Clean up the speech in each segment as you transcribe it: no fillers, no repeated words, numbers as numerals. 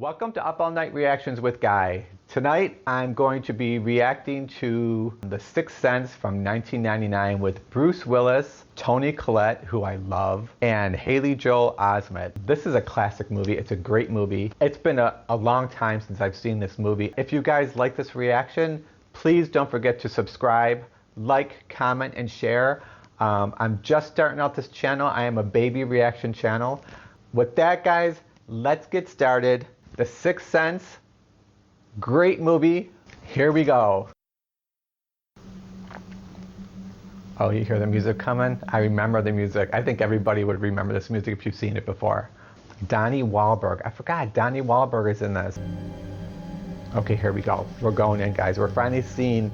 Welcome to Up All Night Reactions with Guy. Tonight I'm going to be reacting to The Sixth Sense from 1999 with Bruce Willis, Toni Collette, who I love, and Haley Joel Osment. This is a classic movie. It's a great movie. It's been a long time since I've seen this movie. If you guys like this reaction, please don't forget to subscribe, like, comment, and share. I'm just starting out this channel. I am a baby reaction channel. With that, guys, let's get started. The Sixth Sense, great movie. Here we go. Oh, you hear the music coming? I remember the music. I think everybody would remember this music if you've seen it before. Donnie Wahlberg. I forgot, Donnie Wahlberg is in this. Okay, here we go. We're going in, guys. We're finally seeing,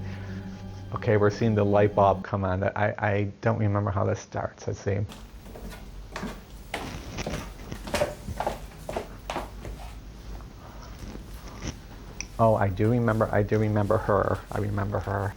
okay, we're seeing the light bulb come on. I don't remember how this starts. Let's see. Oh, I do remember her. I remember her.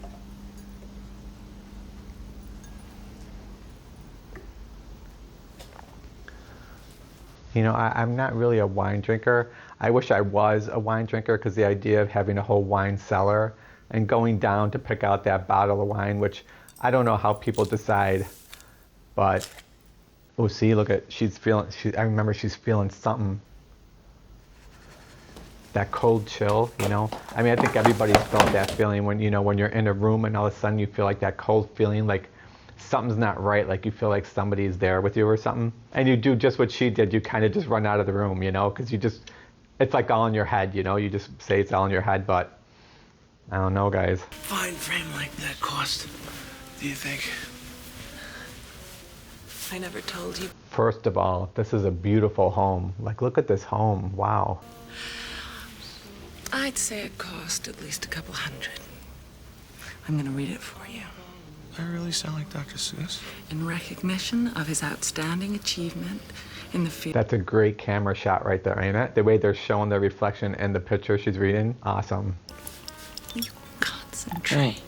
You know, I'm not really a wine drinker. I wish I was a wine drinker, because the idea of having a whole wine cellar and going down to pick out that bottle of wine, which I don't know how people decide, but, oh, see, look at, I remember she's feeling something. That cold chill, you know? I mean, I think everybody's felt that feeling when, you know, when you're in a room and all of a sudden you feel like that cold feeling, like something's not right, like you feel like somebody's there with you or something. And you do just what she did, you kind of just run out of the room, you know? Because you just, it's like all in your head, you know? You just say it's all in your head, but I don't know, guys. Fine frame like that cost, do you think? I never told you. First of all, this is a beautiful home. Like, look at this home, wow. I'd say it cost at least a couple hundred. I'm gonna read it for you. I really sound like Dr. Seuss. In recognition of his outstanding achievement in the field. That's a great camera shot right there, ain't it? The way they're showing the reflection in the picture she's reading, awesome. You concentrate.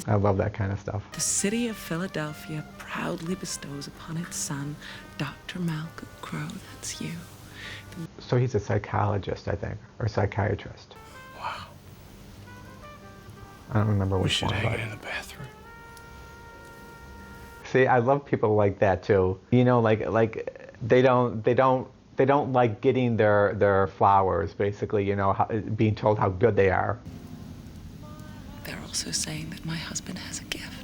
I love that kind of stuff. The city of Philadelphia proudly bestows upon its son, Dr. Malcolm Crowe, that's you. So he's a psychologist, I think, or psychiatrist. Wow. I don't remember which we should one. hang it in the bathroom. See, I love people like that too. You know, like they don't like getting their flowers, basically. You know, being told how good they are. They're also saying that my husband has a gift.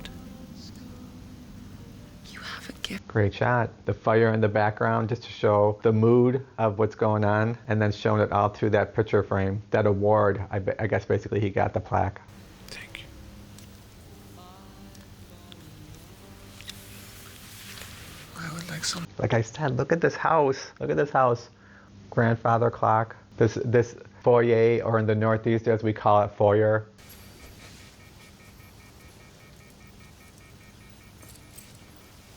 Great shot. The fire in the background just to show the mood of what's going on, and then showing it all through that picture frame. That award, I guess basically he got the plaque. Thank you. I would like some. Like I said, look at this house. Look at this house. Grandfather clock. This foyer, or in the Northeast as we call it, foyer.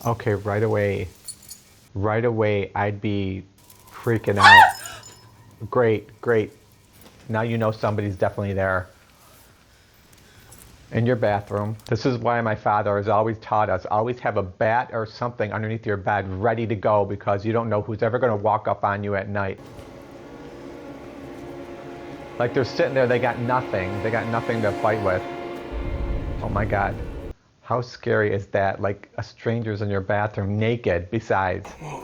Okay, right away, I'd be freaking out. Great. Now you know somebody's definitely there. In your bathroom. This is why my father has always taught us, always have a bat or something underneath your bed ready to go, because you don't know who's ever going to walk up on you at night. Like they're sitting there, they got nothing to fight with. Oh my God. How scary is that? Like a stranger's in your bathroom, naked, besides. Whoa,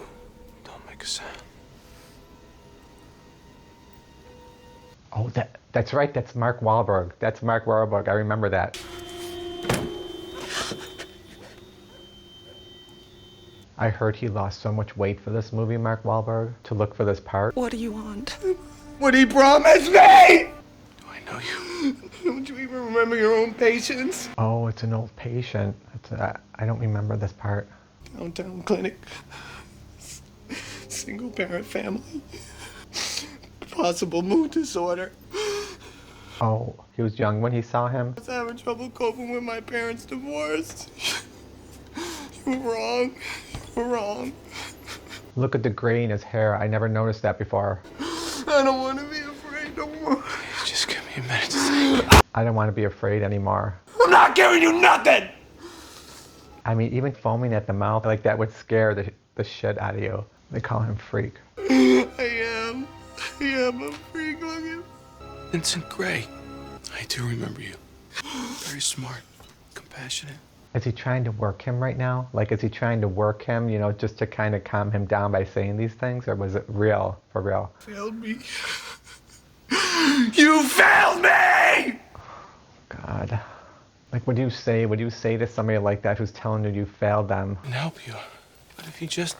don't make a sound. Oh, that's right, that's Mark Wahlberg. That's Mark Wahlberg, I remember that. I heard he lost so much weight for this movie, Mark Wahlberg, to look for this part. What do you want? What he promised me! Do I know you? Don't you even remember your own patients? Oh, it's an old patient. I don't remember this part. Downtown clinic. Single parent family. Possible mood disorder. Oh, he was young when he saw him? I was having trouble coping with my parents' divorce. You were wrong. You were wrong. Look at the gray in his hair. I never noticed that before. I don't want to be afraid no more. Just give me a minute to think. I don't want to be afraid anymore. I'm not giving you nothing! I mean, even foaming at the mouth, like that would scare the shit out of you. They call him Freak. I am. Yeah, I'm a freak looking. Vincent Gray. I do remember you. Very smart, compassionate. Is he trying to work him right now? Like, is he trying to work him, you know, just to kind of calm him down by saying these things? Or was it real, for real? Failed me. You failed me! God. Like, what do you say? What do you say to somebody like that who's telling you failed them? I can help you. But if you just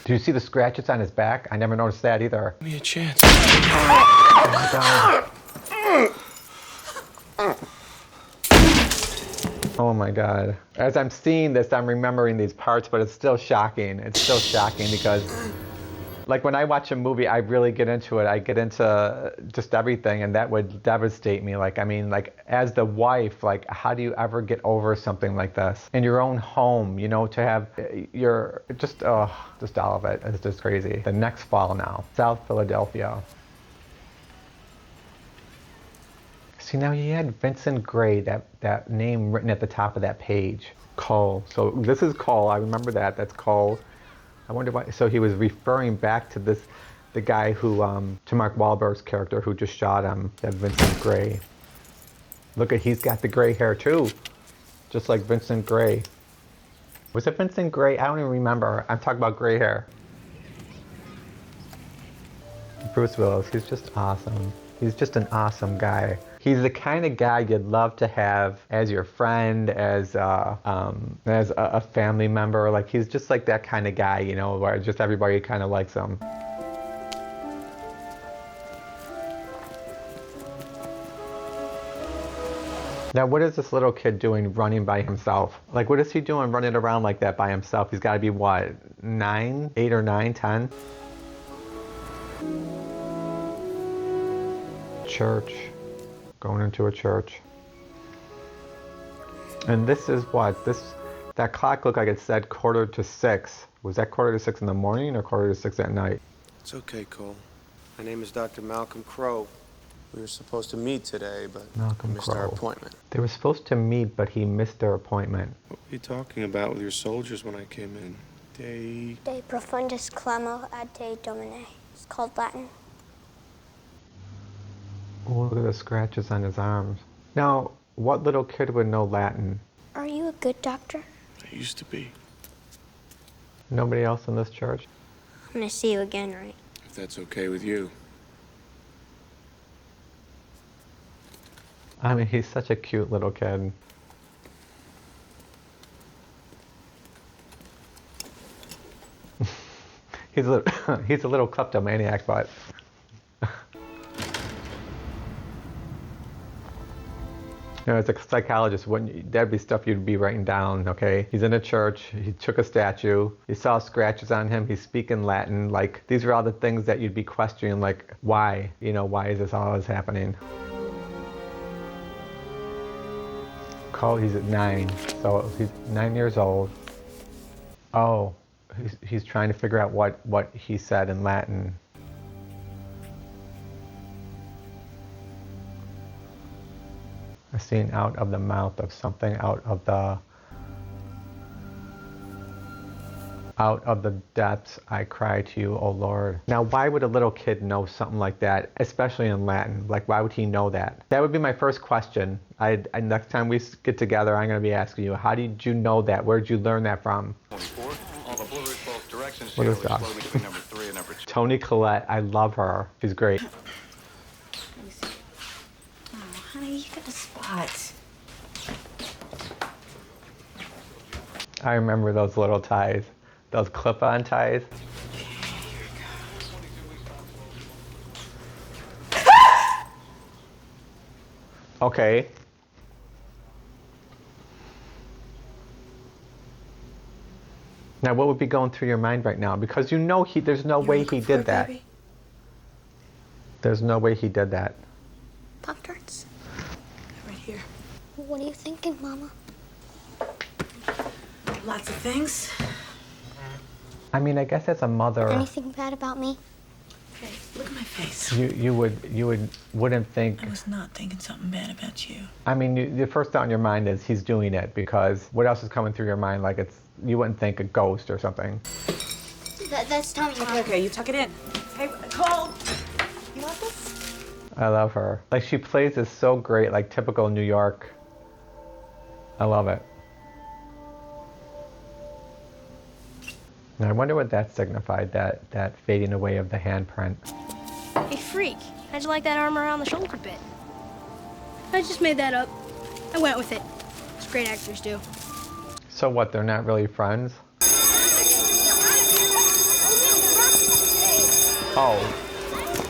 Do you see the scratches on his back? I never noticed that either. give me a chance. Oh my God. Oh my God. As I'm seeing this, I'm remembering these parts, but it's still shocking. It's still shocking because, like, when I watch a movie, I really get into it. I get into just everything, and that would devastate me. Like, I mean, like, as the wife, like, how do you ever get over something like this? In your own home, you know, to have your, just all of it. It's just crazy. The next fall now, South Philadelphia. See, now he had Vincent Gray, that name written at the top of that page. Cole. So this is Cole. I remember that. That's Cole. I wonder why. So he was referring back to this, the guy who, to Mark Wahlberg's character who just shot him, that Vincent Gray. Look at, he's got the gray hair too, just like Vincent Gray. Was it Vincent Gray? I don't even remember. I'm talking about gray hair. Bruce Willis, he's just awesome. He's just an awesome guy. He's the kind of guy you'd love to have as your friend, as a family member. Like, he's just like that kind of guy, you know, where just everybody kind of likes him. Now, what is this little kid doing running by himself? Like, what is he doing running around like that by himself? He's got to be, what, 8 or 9, 10? Church. Going into a church. And this is what? That clock looked like it said 5:45. Was that 5:45 in the morning or 5:45 at night? It's okay, Cole. My name is Dr. Malcolm Crowe. We were supposed to meet today, but Malcolm we missed our Crowe. appointment. They were supposed to meet, but he missed their appointment. What were you talking about with your soldiers when I came in? De profundis clamo ad te domine. It's called Latin. Oh, look at the scratches on his arms. Now, what little kid would know Latin? Are you a good doctor? I used to be. Nobody else in this church? I'm gonna see you again, right? If that's okay with you. I mean, he's such a cute little kid. he's a little kleptomaniac, but... You know, as a psychologist, that'd be stuff you'd be writing down, okay? He's in a church, he took a statue, he saw scratches on him, he's speaking Latin. Like, these are all the things that you'd be questioning, like, why? You know, why is this all happening? Cole, he's at 9, so he's 9 years old. Oh, he's trying to figure out what he said in Latin. A scene out of the mouth of something, out of the depths I cry to you, O Lord. Now, why would a little kid know something like that, especially in Latin? Like, why would he know that? That would be my first question. Next time we get together, I'm going to be asking you, how did you know that? Where did you learn that from? What is that? Toni Collette, I love her. She's great. Honey, you got a spot. I remember those little ties, those clip-on ties. Okay. Now, what would be going through your mind right now? Because you know there's no way he did that. Baby? There's no way he did that. Pop-Tarts? Right here. What are you thinking, Mama? Lots of things. I mean, I guess as a mother, Anything bad about me? Okay, look at my face. you wouldn't think. I was not thinking something bad about you. I mean, the first thought in your mind is he's doing it because what else is coming through your mind? Like you wouldn't think a ghost or something. That's Tommy, Mom. Okay, you tuck it in. Hey, Cole, I love her. Like, she plays this so great, like typical New York. I love it. And I wonder what that signified, that fading away of the handprint. Hey, freak. How'd you like that arm around the shoulder bit? I just made that up. I went with it. It's great actors do. So what, they're not really friends? Oh.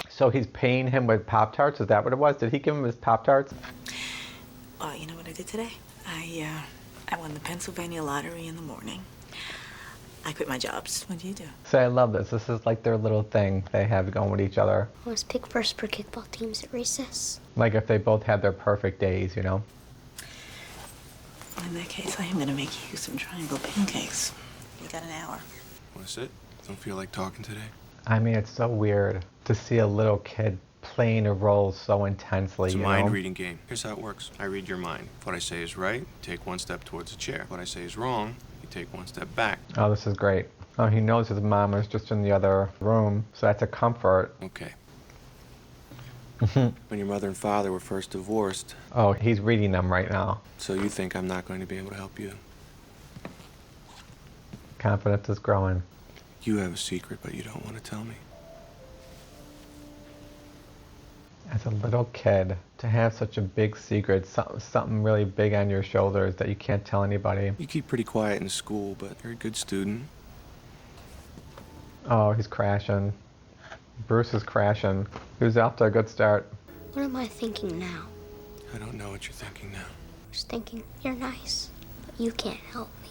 So he's paying him with Pop-Tarts? Is that what it was? Did he give him his Pop-Tarts? Oh, you know what I did today? I won the Pennsylvania lottery in the morning. I quit my jobs. What do you do? So I love this. This is like their little thing they have going with each other. I was picked first for kickball teams at recess. Like if they both had their perfect days, you know? In that case, I am gonna make you some triangle pancakes. You got an hour. Want to sit? Don't feel like talking today? I mean, it's so weird to see a little kid playing a role so intensely, It's a you know? mind-reading game. Here's how it works. I read your mind. If what I say is right, you take one step towards the chair. If what I say is wrong, you take one step back. Oh, this is great. Oh, he knows his mom is just in the other room, so that's a comfort. Okay. When your mother and father were first divorced, Oh, he's reading them right now. so you think I'm not going to be able to help you. Confidence is growing. You have a secret, but you don't want to tell me. As a little kid, to have such a big secret, something really big on your shoulders that you can't tell anybody. You keep pretty quiet in school, but you're a good student. Oh, he's crashing. Bruce is crashing. He was off to a good start. What am I thinking now? I don't know what you're thinking now. Just thinking, you're nice, but you can't help me.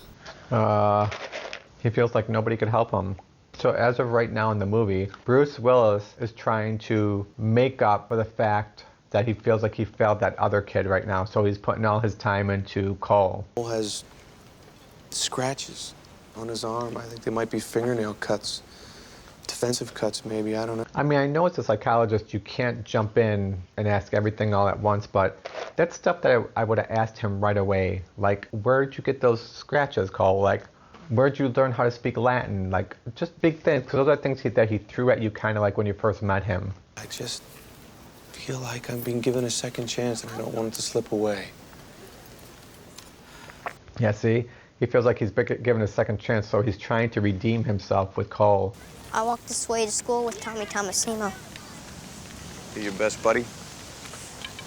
He feels like nobody could help him. So as of right now in the movie, Bruce Willis is trying to make up for the fact that he feels like he failed that other kid right now. So he's putting all his time into Cole. Cole has scratches on his arm. I think they might be fingernail cuts. Defensive cuts, maybe. I don't know. I mean, I know as a psychologist, you can't jump in and ask everything all at once, but that's stuff that I would have asked him right away. Like, where'd you get those scratches, Cole? Like, where'd you learn how to speak Latin? Like, just big things, because those are things that he threw at you kind of like when you first met him. I just feel like I'm being given a second chance and I don't want it to slip away. Yeah, see? He feels like he's been given a second chance, so he's trying to redeem himself with Cole. I walk this way to school with Tommy Tomasino. You're your best buddy?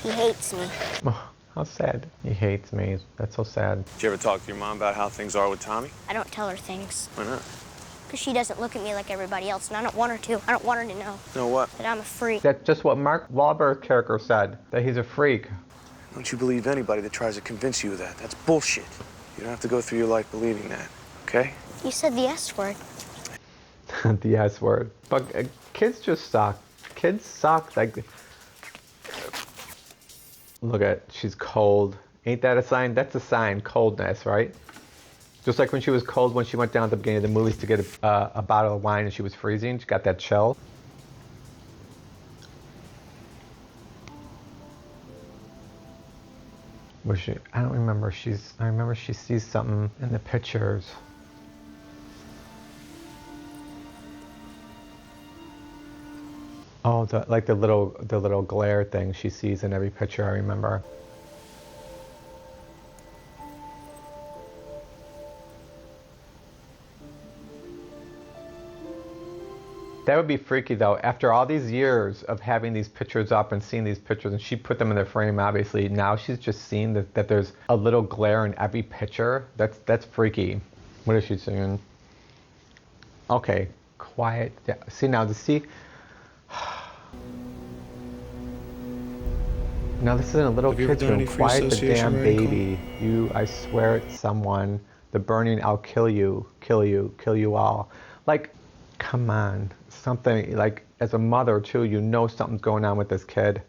He hates me. Oh, how sad. He hates me. That's so sad. Did you ever talk to your mom about how things are with Tommy? I don't tell her things. Why not? Because she doesn't look at me like everybody else, and I don't want her to. I don't want her to know Know what? that I'm a freak. That's just what Mark Wahlberg's character said, that he's a freak. Don't you believe anybody that tries to convince you of that. That's bullshit. You don't have to go through your life believing that, okay? You said the S word. The S word. But kids just suck. Kids suck. Like, look at, she's cold. Ain't that a sign? That's a sign, coldness, right? Just like when she was cold when she went down at the beginning of the movies to get a bottle of wine and she was freezing. She got that chill. Was she? I don't remember. I remember she sees something in the pictures. Oh, the little glare thing she sees in every picture, I remember. That would be freaky though. After all these years of having these pictures up and seeing these pictures, and she put them in the frame obviously, now she's just seen that there's a little glare in every picture. That's freaky. What is she singing? Okay, quiet. Yeah. See now, now this isn't a little Have you ever kid's done room. any free Quiet the association damn writing, baby. You, I swear it's someone. The burning, I'll kill you, kill you, kill you all. Like, come on. Something, like, as a mother too, you know something's going on with this kid.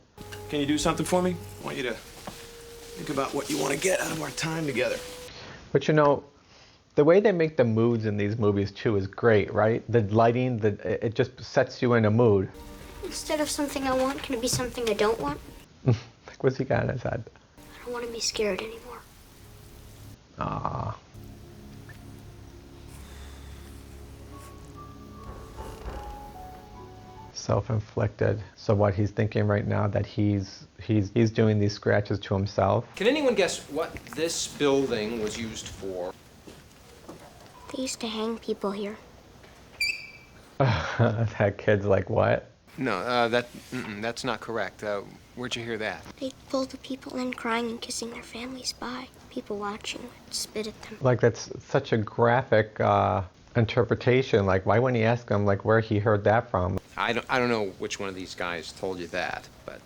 Can you do something for me? I want you to think about what you want to get out of our time together. But you know, the way they make the moods in these movies too is great, right? The lighting, it just sets you in a mood. Instead of something I want, can it be something I don't want? Like, what's he got in his head? I don't want to be scared anymore. Ah. Self-inflicted. So what he's thinking right now, that he's doing these scratches to himself. Can anyone guess what this building was used for? They used to hang people here. That kid's like, what? No, that's not correct. Where'd you hear that? They pulled the people in crying and kissing their families by. People watching would spit at them. Like, that's such a graphic interpretation. Like, why wouldn't he ask him, like, where he heard that from? I don't know which one of these guys told you that, but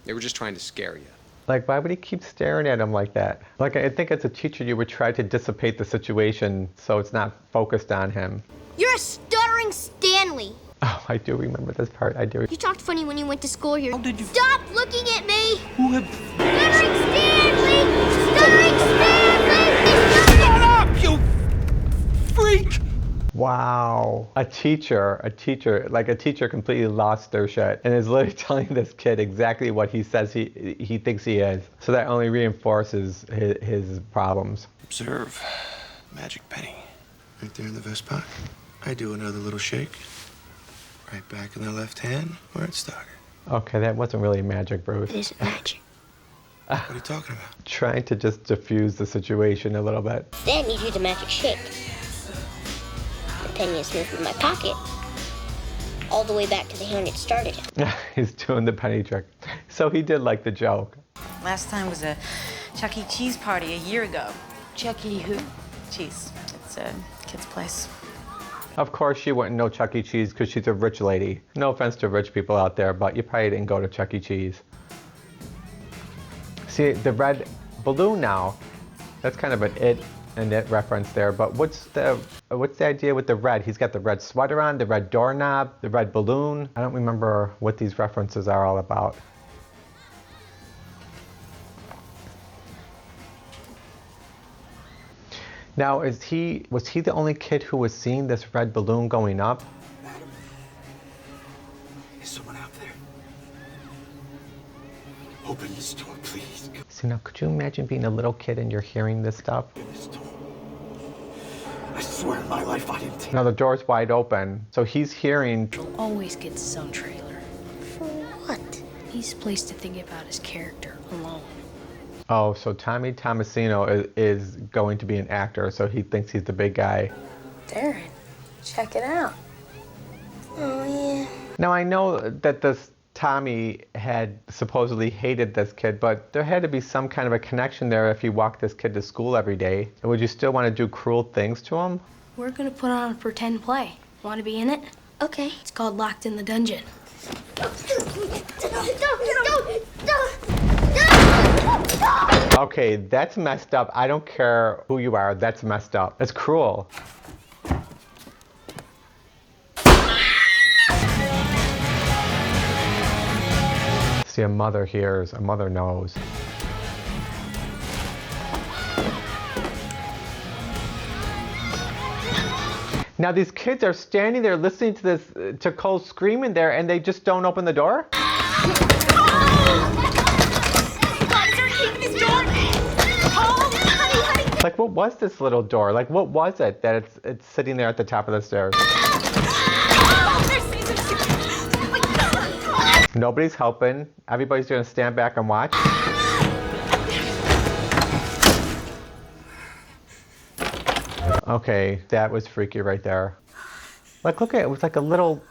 they were just trying to scare you. Like, why would he keep staring at him like that? Like, I think as a teacher, you would try to dissipate the situation so it's not focused on him. You're a stuttering Stanley. Oh, I do remember this part. I do. You talked funny when you went to school here. How did you... Stop looking at me! Who have... Stuttering Stanley! Stuttering Stanley! Shut up, you freak! Wow. A teacher completely lost their shit and is literally telling this kid exactly what he says he thinks he is. So that only reinforces his problems. Observe. Magic penny. Right there in the vest pocket. I do another little shake. Right back in the left hand where it started. Okay, that wasn't really magic, Bruce. It isn't magic. What are you talking about? Trying to just diffuse the situation a little bit. Then you do the magic shake. The penny is moved from my pocket all the way back to the hand it started in. He's doing the penny trick. So he did like the joke. Last time was a Chuck E. Cheese party a year ago. Chuck E. who? Cheese. It's a kid's place. Of course she wouldn't know Chuck E. Cheese because she's a rich lady. No offense to rich people out there, but you probably didn't go to Chuck E. Cheese. See, the red balloon now, that's kind of an it reference there, but what's the idea with the red? He's got the red sweater on, the red doorknob, the red balloon. I don't remember what these references are all about. Now, was he the only kid who was seeing this red balloon going up? Madam, is someone out there? Open this door, please. See, now, could you imagine being a little kid and you're hearing this stuff? Open this door. I swear on my life I didn't. Now the door's wide open, so he's hearing. Always gets his own trailer. For what? He's placed to think about his character alone. Oh, so Tommy Tomasino is going to be an actor, so he thinks he's the big guy. Darren, check it out. Oh, yeah. Now, I know that this Tommy had supposedly hated this kid, but there had to be some kind of a connection there if you walked this kid to school every day. Would you still want to do cruel things to him? We're gonna put on a pretend play. Want to be in it? Okay. It's called Locked in the Dungeon. Okay, that's messed up. I don't care who you are, that's messed up. That's cruel. See, a mother hears, a mother knows. Now these kids are standing there listening to this, to Cole screaming there, and they just don't open the door? Like, what was this little door? Like, what was it that it's sitting there at the top of the stairs? Nobody's helping. Everybody's gonna stand back and watch. Okay, that was freaky right there. Like, look at it. It was like a little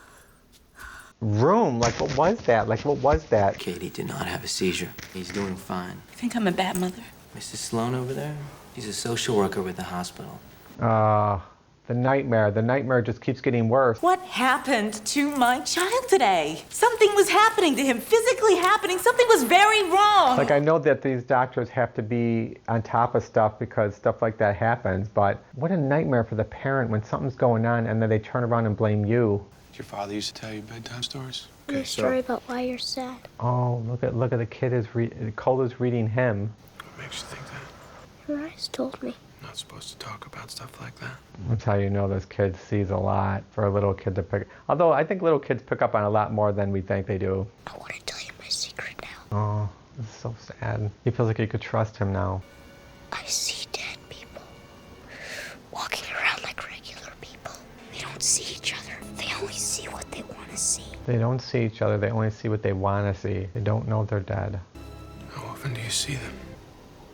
room. Like, what was that? Like, what was that? Katie did not have a seizure. He's doing fine. You think I'm a bad mother? Mrs. Sloan over there? She's a social worker with the hospital. The nightmare. The nightmare just keeps getting worse. What happened to my child today? Something was happening to him, physically happening. Something was very wrong. Like, I know that these doctors have to be on top of stuff because stuff like that happens, but what a nightmare for the parent when something's going on and then they turn around and blame you. Did your father used to tell you bedtime stories? A story about why you're sad. Oh, look at the kid Cole is reading him. What makes you think that? Your eyes told me. I'm not supposed to talk about stuff like that. That's how you know this kid sees a lot for a little kid to pick. Although I think little kids pick up on a lot more than we think they do. I want to tell you my secret now. Oh, this is so sad. He feels like you could trust him now. I see dead people walking around like regular people. They don't see each other. They only see what they want. to see. They don't see each other. They only see what they want to see. They don't know they're dead. How often do you see them?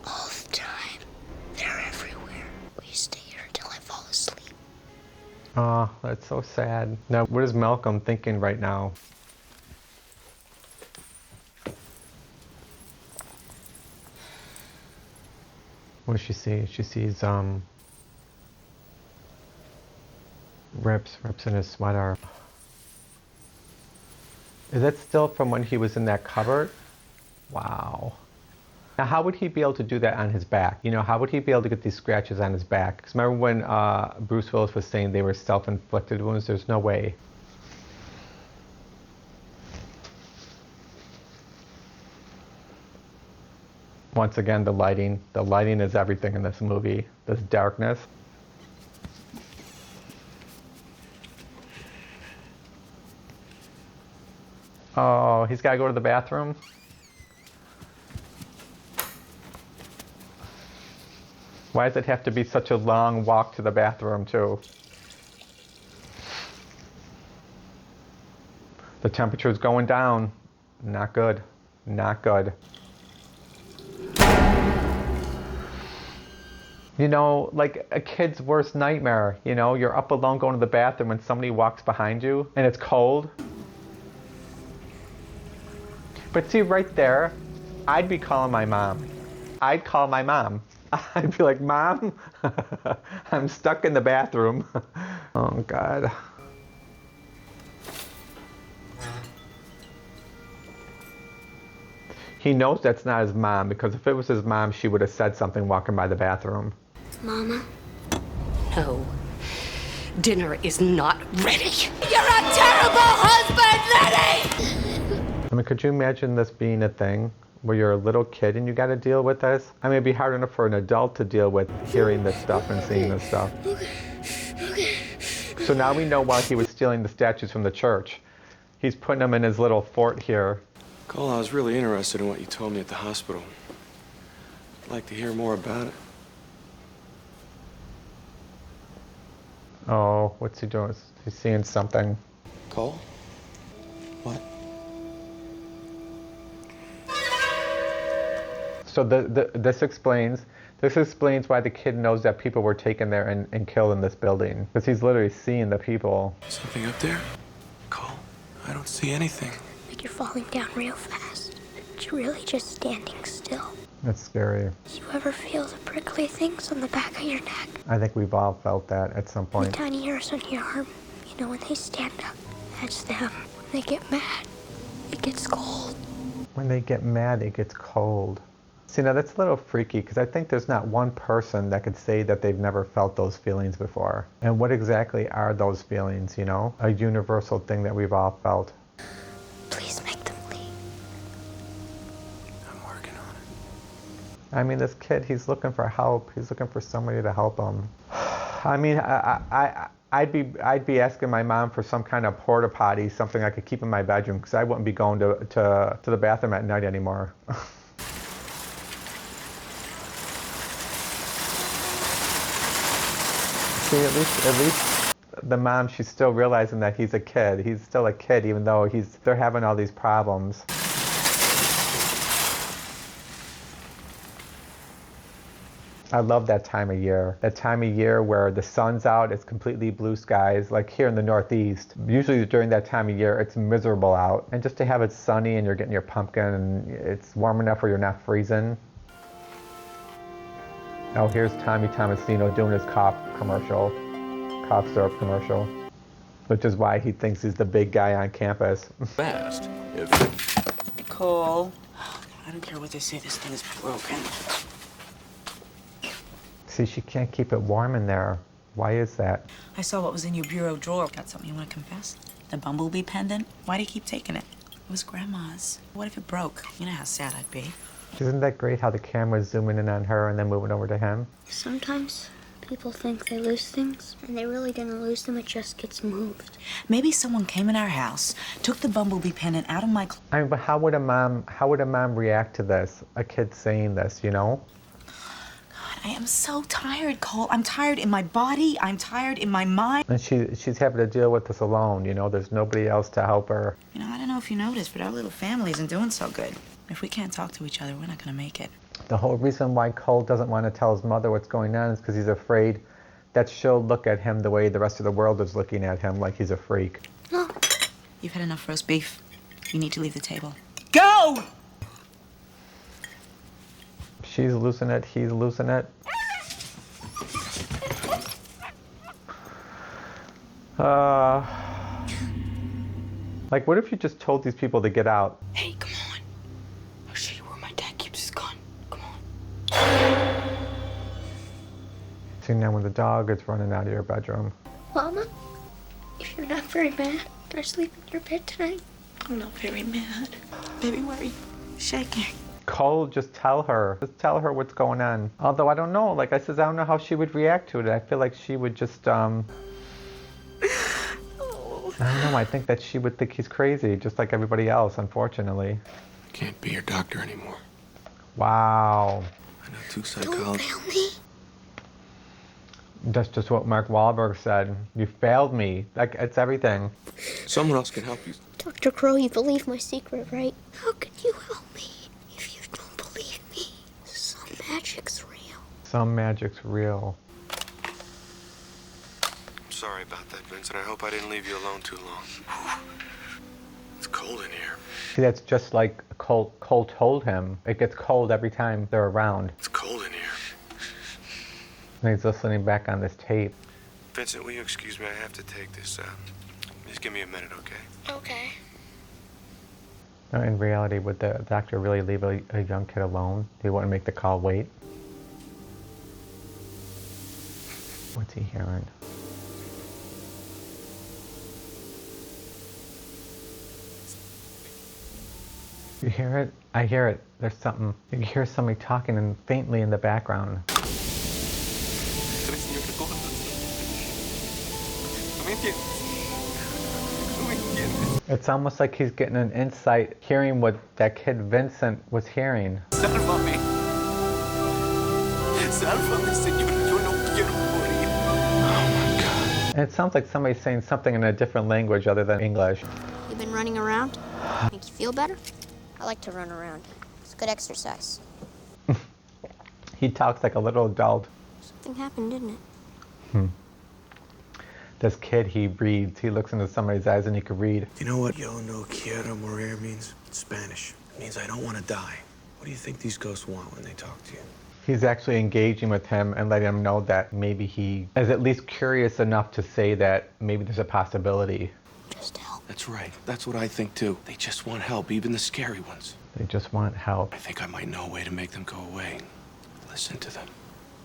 All the time. They're everywhere. Will you stay here until I fall asleep? Oh, that's so sad. Now, what is Malcolm thinking right now? What does she see? She sees, rips in his sweater. Is that still from when he was in that cupboard? Wow. Now, how would he be able to do that on his back? You know, how would he be able to get these scratches on his back? Because remember when Bruce Willis was saying they were self-inflicted wounds? There's no way. Once again, the lighting. The lighting is everything in this movie. This darkness. Oh, he's got to go to the bathroom. Why does it have to be such a long walk to the bathroom, too? The temperature's going down. Not good. Not good. You know, like a kid's worst nightmare. You know, you're up alone going to the bathroom and somebody walks behind you and it's cold. But see, right there, I'd be calling my mom. I'd call my mom. I'd be like, Mom, I'm stuck in the bathroom. Oh, God. He knows that's not his mom, because if it was his mom, she would have said something walking by the bathroom. Mama? No. Dinner is not ready. You're a terrible husband, Lenny! I mean, could you imagine this being a thing where you're a little kid and you got to deal with this? I mean, it'd be hard enough for an adult to deal with hearing this stuff and seeing this stuff. So now we know why he was stealing the statues from the church. He's putting them in his little fort here. Cole, I was really interested in what you told me at the hospital. I'd like to hear more about it. Oh, what's he doing? He's seeing something. Cole? What? So this explains why the kid knows that people were taken there and killed in this building. Because he's literally seeing the people. Something up there? Cole, I don't see anything. Like you're falling down real fast. But you're really just standing still. That's scary. Do you ever feel the prickly things on the back of your neck? I think we've all felt that at some point. The tiny hairs on your arm. You know, when they stand up, that's them. When they get mad, it gets cold. When they get mad, it gets cold. See, now that's a little freaky, because I think there's not one person that could say that they've never felt those feelings before. And what exactly are those feelings, you know? A universal thing that we've all felt. Please make them leave. I'm working on it. I mean, this kid, he's looking for help. He's looking for somebody to help him. I mean, I'd be asking my mom for some kind of porta potty, something I could keep in my bedroom, because I wouldn't be going to the bathroom at night anymore. See, at least the mom, she's still realizing that he's a kid. He's still a kid, even though they're having all these problems. I love that time of year. That time of year where the sun's out, it's completely blue skies. Like here in the Northeast, usually during that time of year, it's miserable out. And just to have it sunny and you're getting your pumpkin and it's warm enough where you're not freezing. Oh, here's Tommy Tomasino doing his cough syrup commercial, which is why he thinks he's the big guy on campus. Fast. Cole, I don't care what they say, this thing is broken. See, she can't keep it warm in there. Why is that? I saw what was in your bureau drawer. Got something you want to confess? The bumblebee pendant? Why do you keep taking it? It was Grandma's. What if it broke? You know how sad I'd be. Isn't that great how the camera's zooming in on her and then moving over to him? Sometimes people think they lose things, and they really didn't lose them, it just gets moved. Maybe someone came in our house, took the bumblebee pendant out of my I mean, but how would a mom react to this? A kid saying this, you know? God, I am so tired, Cole. I'm tired in my body. I'm tired in my mind. And she's having to deal with this alone, you know? There's nobody else to help her. You know, I don't know if you noticed, but our little family isn't doing so good. If we can't talk to each other, we're not gonna make it. The whole reason why Cole doesn't want to tell his mother what's going on is because he's afraid that she'll look at him the way the rest of the world is looking at him, like he's a freak. No. You've had enough roast beef. You need to leave the table. Go! She's losing it, he's losing it. Like, what if you just told these people to get out? Hey, come on. I'll show you where my dad keeps his gun. Come on. See, now when the dog is running out of your bedroom. Mama, if you're not very mad, can I sleep in your bed tonight? I'm not very mad. Baby, why are you shaking? Cole, just tell her. Just tell her what's going on. Although, I don't know. Like I said, I don't know how she would react to it. I feel like she would just, I don't know. I think that she would think he's crazy, just like everybody else, unfortunately. I can't be your doctor anymore. Wow. I know 2 psychologists. Don't fail me. That's just what Mark Wahlberg said. You failed me. Like, it's everything. Someone else can help you. Dr. Crowe, you believe my secret, right? How can you help me if you don't believe me? Some magic's real. Some magic's real. I'm sorry about that, Vincent. I hope I didn't leave you alone too long. It's cold in here. See, that's just like Cole told him. It gets cold every time they're around. It's cold in here. And he's listening back on this tape. Vincent, will you excuse me? I have to take this. Just give me a minute, okay? Okay. Now, in reality, would the doctor really leave a young kid alone? Do you want to make the call wait? What's he hearing? You hear it? I hear it. There's something. You hear somebody talking and faintly in the background. It's almost like he's getting an insight, hearing what that kid Vincent was hearing. Sálvame. Sálvame, Señor. Yo no quiero morir. Oh my God. And it sounds like somebody's saying something in a different language other than English. You been running around? Make you feel better? I like to run around. It's good exercise. He talks like a little adult. Something happened, didn't it? This kid, he reads. He looks into somebody's eyes and he can read. You know what yo no quiero morir means? It's Spanish. It means I don't want to die. What do you think these ghosts want when they talk to you? He's actually engaging with him and letting him know that maybe he is at least curious enough to say that maybe there's a possibility. Just help. That's right. That's what I think too. They just want help, even the scary ones. They just want help. I think I might know a way to make them go away. Listen to them.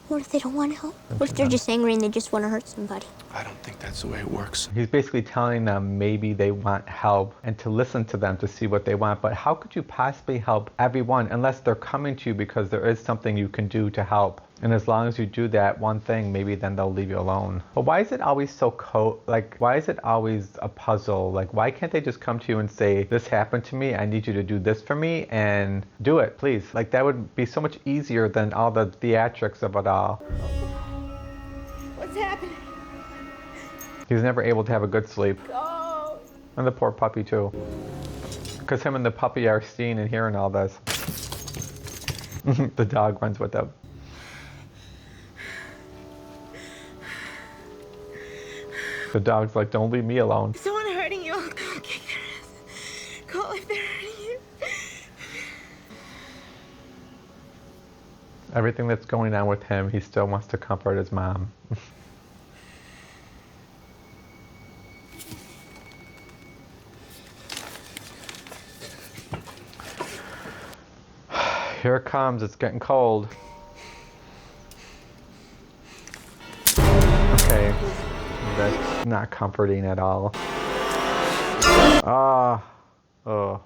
What if they don't want help? What if they're just angry and they just want to hurt somebody? I don't think that's the way it works. He's basically telling them maybe they want help and to listen to them to see what they want. But how could you possibly help everyone unless they're coming to you because there is something you can do to help? And as long as you do that one thing, maybe then they'll leave you alone. But why is it always so why is it always a puzzle? Like, why can't they just come to you and say, this happened to me, I need you to do this for me, and do it, please? Like, that would be so much easier than all the theatrics of it all. What's happening? He's never able to have a good sleep. Oh. And the poor puppy, too. Because him and the puppy are seeing and hearing all this. The dog runs with them. The dog's like, don't leave me alone. Is someone hurting you? I'll kick their ass. Call if they're hurting you. Everything that's going on with him, he still wants to comfort his mom. Here it comes, it's getting cold. Okay, that's not comforting at all. Oh. Oh,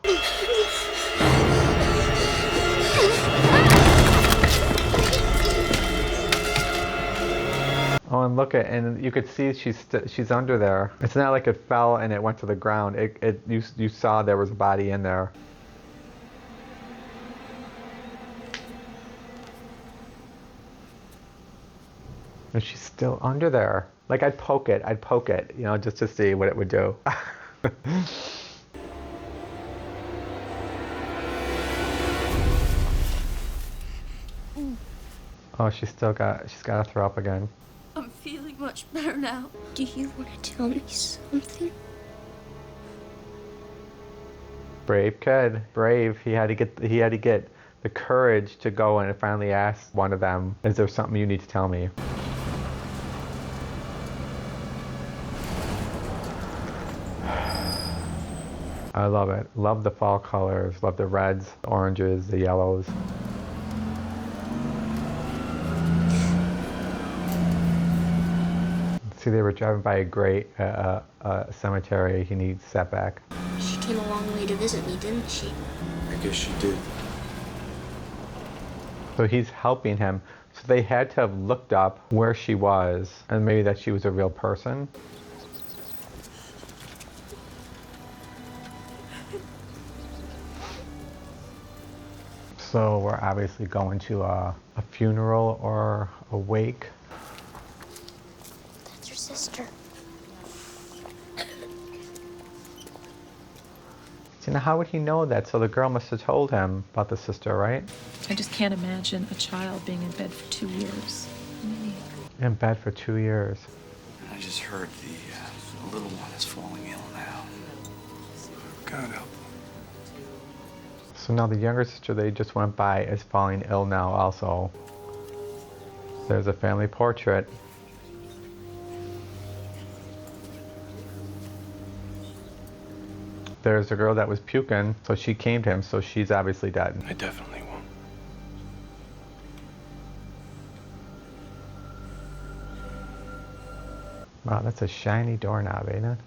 and look and you could see she's under there. It's not like it fell and it went to the ground. You saw there was a body in there. And she's still under there. Like, I'd poke it, you know, just to see what it would do. Oh, she's got to throw up again. I'm feeling much better now. Do you want to tell me something? Brave kid, brave. He had to get the courage to go and finally ask one of them, "Is there something you need to tell me?" I love it. Love the fall colors. Love the reds, the oranges, the yellows. See, they were driving by a great cemetery. He needs setback. She came a long way to visit me, didn't she? I guess she did. So he's helping him. So they had to have looked up where she was and maybe that she was a real person. So we're obviously going to a funeral or a wake. That's your sister. So now how would he know that? So the girl must have told him about the sister, right? I just can't imagine a child being in bed for 2 years. In bed for 2 years. I just heard the little one is falling ill now. God help. So now the younger sister they just went by is falling ill now also. There's a family portrait. There's a girl that was puking, so she came to him, so she's obviously dead. I definitely won't. Wow, that's a shiny doorknob, ain't it?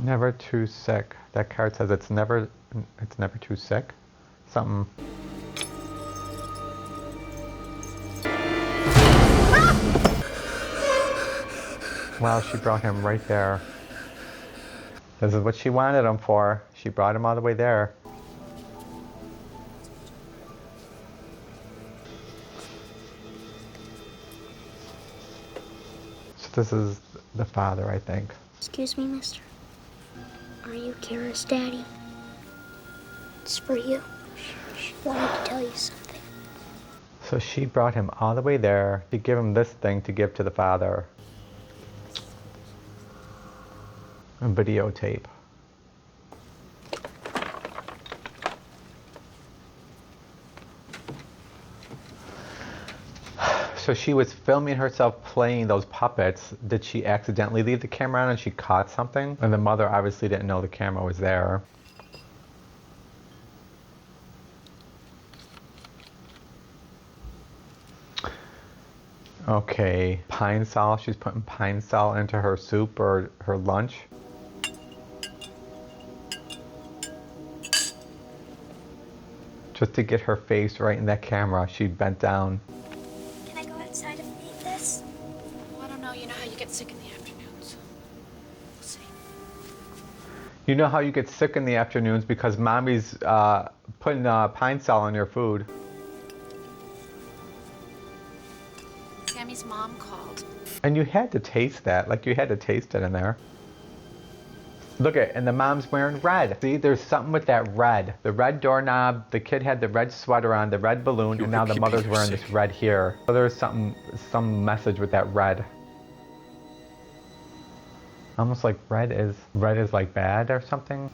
Never too sick. That card says it's never too sick. Something. Wow, she brought him right there. This is what she wanted him for. She brought him all the way there. So this is the father, I think. Excuse me, mister. Are you Kara's daddy? It's for you. She wanted to tell you something. So she brought him all the way there to give him this thing to give to the father. A videotape. So she was filming herself playing those puppets. Did she accidentally leave the camera on and she caught something? And the mother obviously didn't know the camera was there. Okay, pine sol. She's putting pine sol into her soup or her lunch. Just to get her face right in that camera, she bent down. Can I go outside and eat this? Oh, I don't know. You know how you get sick in the afternoons. We'll see. You know how you get sick in the afternoons because mommy's putting pine sol in your food. Sammy's mom called. And you had to taste that, like you had to taste it in there. Look at, and the mom's wearing red. See, there's something with that red. The red doorknob, the kid had the red sweater on, the red balloon, and now the mother's wearing this red here. So there's some message with that red. Almost like red is like bad or something.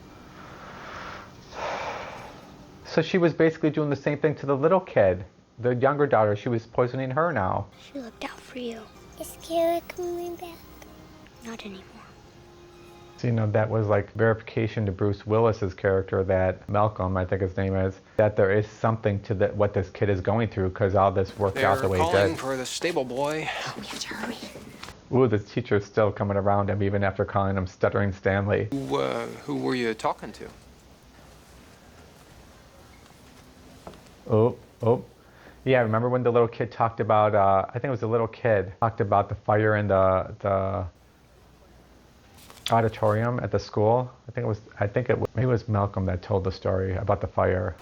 So she was basically doing the same thing to the little kid. The younger daughter, she was poisoning her now. She looked out for you. Is Kara coming back? Not anymore. So, you know, that was like verification to Bruce Willis's character, that Malcolm, I think his name is, that there is something to what this kid is going through because all this worked out the way it did. They're calling for the stable boy. We have to hurry. Ooh, the teacher's still coming around him even after calling him Stuttering Stanley. Who were you talking to? Oh. Yeah, remember when the little kid talked about, I think it was the little kid, talked about the fire in the auditorium at the school. Maybe it was Malcolm that told the story about the fire.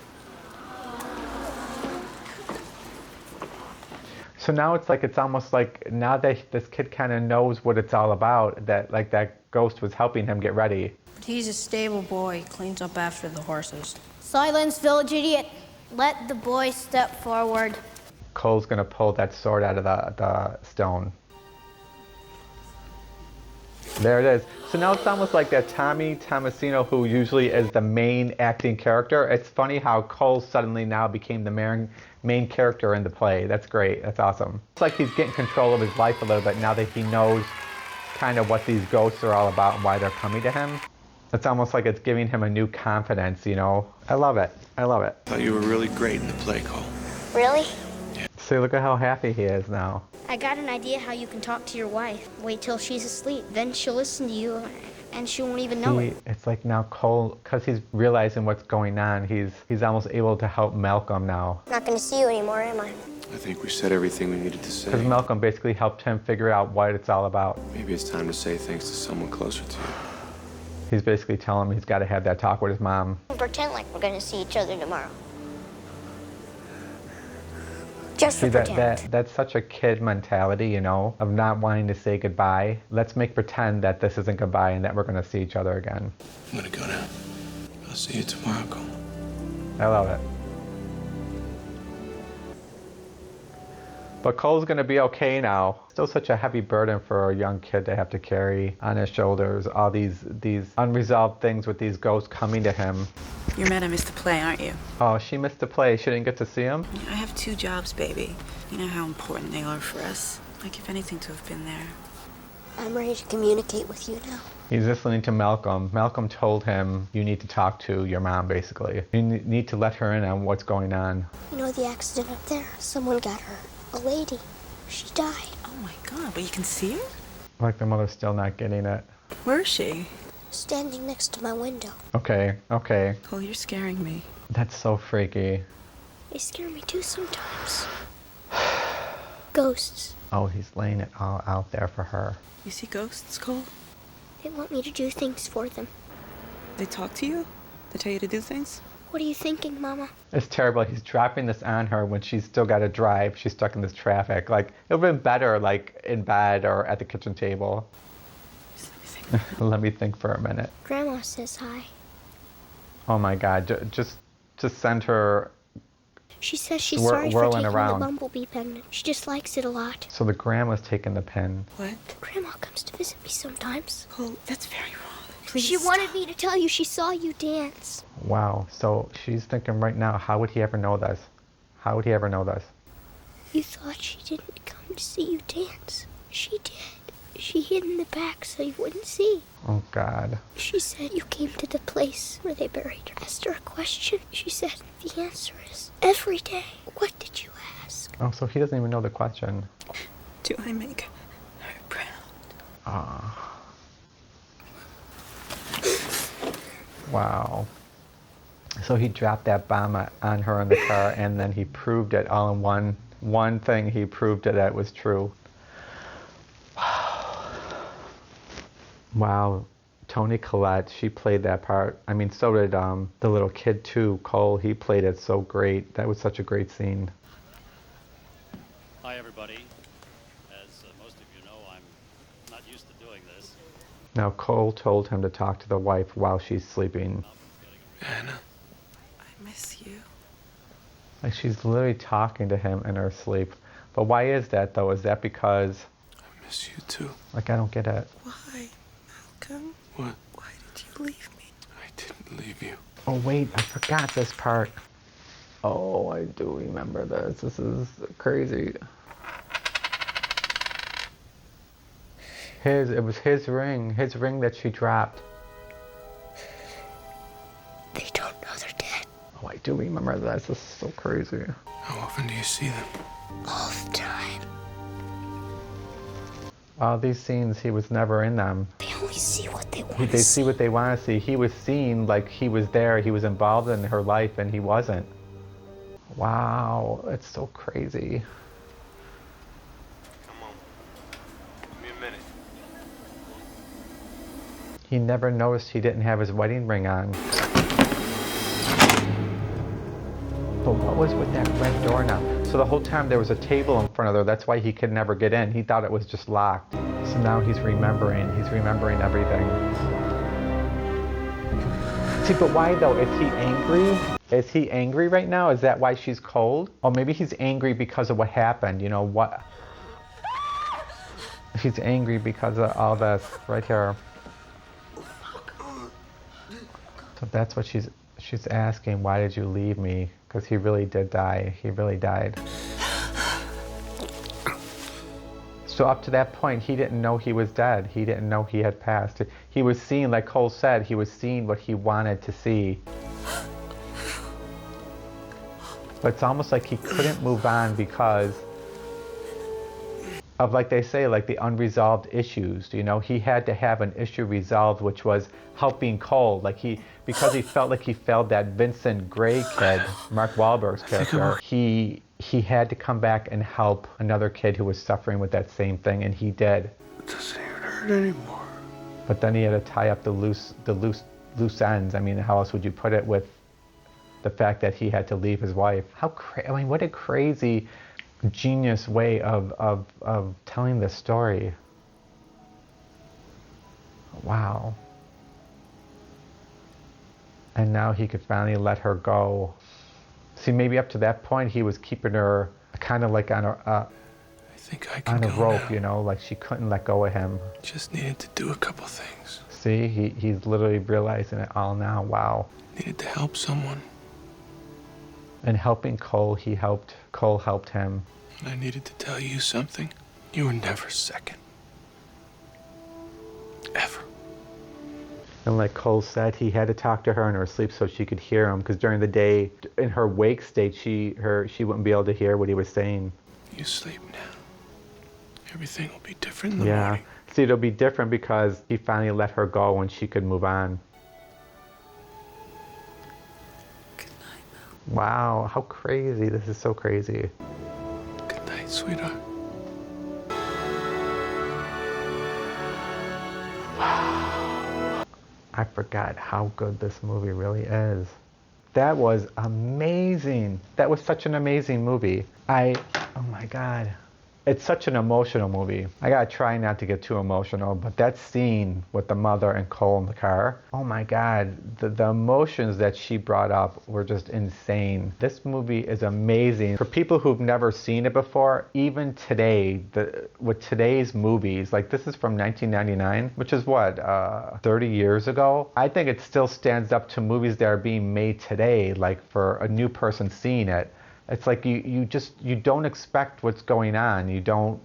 So now it's almost like now that this kid kind of knows what it's all about, that like that ghost was helping him get ready. But he's a stable boy, cleans up after the horses. Silence, village idiot. Let the boy step forward. Cole's gonna pull that sword out of the stone. There it is. So now it's almost like that Tommy Tomasino, who usually is the main acting character. It's funny how Cole suddenly now became the main character in the play. That's great. That's awesome. It's like he's getting control of his life a little bit now that he knows kind of what these ghosts are all about and why they're coming to him. It's almost like it's giving him a new confidence, you know? I love it. I love it. Thought you were really great in the play, Cole. Really? See, look at how happy he is now. I got an idea how you can talk to your wife. Wait till she's asleep. Then she'll listen to you, and she won't even know it. It's like now Cole, because he's realizing what's going on, he's almost able to help Malcolm now. Not going to see you anymore, am I? I think we said everything we needed to say. Because Malcolm basically helped him figure out what it's all about. Maybe it's time to say things to someone closer to you. He's basically telling him he's got to have that talk with his mom. Pretend like we're going to see each other tomorrow. Just See, for pretend. that's such a kid mentality, you know, of not wanting to say goodbye. Let's make pretend that this isn't goodbye and that we're going to see each other again. I'm going to go now. I'll see you tomorrow, Cole. I love it. But Cole's going to be okay now. Still such a heavy burden for a young kid to have to carry on his shoulders, all these unresolved things with these ghosts coming to him. You're mad I missed the play, aren't you? Oh, she missed the play. She didn't get to see him? I have 2 jobs, baby. You know how important they are for us. I'd give anything to have been there. I'm ready to communicate with you now. He's listening to Malcolm. Malcolm told him, you need to talk to your mom, basically. You need to let her in on what's going on. You know the accident up there? Someone got hurt. A lady. She died. Oh my God, but you can see her? Like the mother's still not getting it. Where is she? Standing next to my window. Okay. Cole, you're scaring me. That's so freaky. They scare me too sometimes. Ghosts. Oh, he's laying it all out there for her. You see ghosts, Cole? They want me to do things for them. They talk to you? They tell you to do things? What are you thinking, Mama? It's terrible. He's dropping this on her when she's still got to drive. She's stuck in this traffic. Like, it would have been better, like, in bed or at the kitchen table. Let me think for a minute. Grandma says hi. Oh my God. Just send her. She says she's sorry for taking around. the bumblebee pendant. She just likes it a lot. So the grandma's taking the pin. What? Grandma comes to visit me sometimes. Cole, that's very wrong. Please She stop. wanted me to tell you she saw you dance. Wow. So she's thinking right now, how would he ever know this? How would he ever know this? You thought she didn't come to see you dance. She did. She hid in the back so you wouldn't see. Oh God. She said you came to the place where they buried her. Asked her a question. She said the answer is every day. What did you ask? Oh, so he doesn't even know the question. Do I make her proud? Ah. Wow. So he dropped that bomb on her in the car, and then he proved it all in one thing. He proved that it was true. Wow. Wow. Toni Collette, she played that part. I mean, so did the little kid too, Cole. He played it so great. That was such a great scene. Hi, everybody. As most of you know, I'm not used to doing this. Now, Cole told him to talk to the wife while she's sleeping. Anna. I miss you. Like, she's literally talking to him in her sleep. But why is that, though? Is that because... I miss you, too. Like, I don't get it. Why, Malcolm? What? Why did you leave me? I didn't leave you. Oh, wait, I forgot this part. Oh, I do remember this. This is crazy. It was his ring that she dropped. They don't know they're dead. Oh, I do remember this. This is so crazy. How often do you see them? All the time. All these scenes, he was never in them. They only see what they want to They see what they want to see. He was seen like he was there. He was involved in her life, and he wasn't. Wow, it's so crazy. Come on. Give me a minute. He never noticed he didn't have his wedding ring on. But what was with that red door now? So the whole time there was a table in front of her. That's why he could never get in. He thought it was just locked. So now he's remembering. He's remembering everything. See, but why though? Is he angry? Is he angry right now? Is that why she's cold? Or maybe he's angry because of what happened. You know what? He's angry because of all this right here. So that's what she's asking. Why did you leave me? Because he really did die. He really died. So up to that point, he didn't know he was dead. He didn't know he had passed. He was seeing, like Cole said, he was seeing what he wanted to see. But it's almost like he couldn't move on because of, like they say, like the unresolved issues. You know, he had to have an issue resolved, which was helping Cole. Like because he felt like he failed that Vincent Gray kid, Mark Wahlberg's character. He had to come back and help another kid who was suffering with that same thing, and he did. It doesn't even hurt anymore. But then he had to tie up the loose ends. I mean, how else would you put it with the fact that he had to leave his wife? I mean, what a crazy, genius way of telling this story. Wow. And now he could finally let her go. See, maybe up to that point he was keeping her kind of like on a rope, you know, like she couldn't let go of him. Just needed to do a couple things. See, he's literally realizing it all now. Wow. Needed to help someone. And helping Cole, Cole helped him. I needed to tell you something. You were never second. Ever. And like Cole said, he had to talk to her in her sleep so she could hear him, because during the day, in her wake state, she wouldn't be able to hear what he was saying. You sleep now. Everything will be different in the morning. See, it'll be different because he finally let her go and she could move on. Good night, Mel. Wow, how crazy. This is so crazy. Good night, sweetheart. I forgot how good this movie really is. That was amazing. That was such an amazing movie. Oh my God. It's such an emotional movie. I gotta try not to get too emotional, but that scene with the mother and Cole in the car, oh my God, the emotions that she brought up were just insane. This movie is amazing. For people who've never seen it before, even today, with today's movies, like this is from 1999, which is what, 30 years ago? I think it still stands up to movies that are being made today, like for a new person seeing it. It's like you don't expect what's going on. You don't,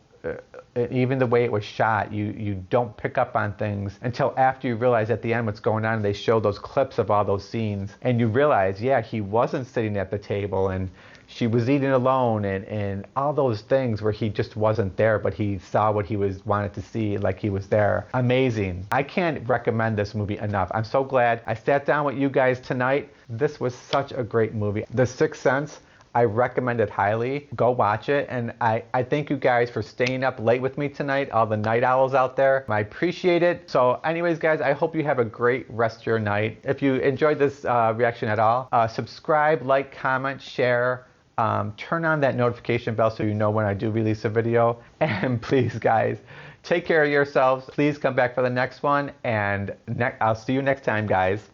even the way it was shot, you don't pick up on things until after you realize at the end what's going on. And they show those clips of all those scenes. And you realize, yeah, he wasn't sitting at the table and she was eating alone and all those things where he just wasn't there, but he saw what he wanted to see, like he was there. Amazing. I can't recommend this movie enough. I'm so glad I sat down with you guys tonight. This was such a great movie. The Sixth Sense, I recommend it highly. Go watch it. And I thank you guys for staying up late with me tonight, all the night owls out there. I appreciate it. So anyways, guys, I hope you have a great rest of your night. If you enjoyed this reaction at all, subscribe, like, comment, share, turn on that notification bell so you know when I do release a video. And please, guys, take care of yourselves. Please come back for the next one. And I'll see you next time, guys.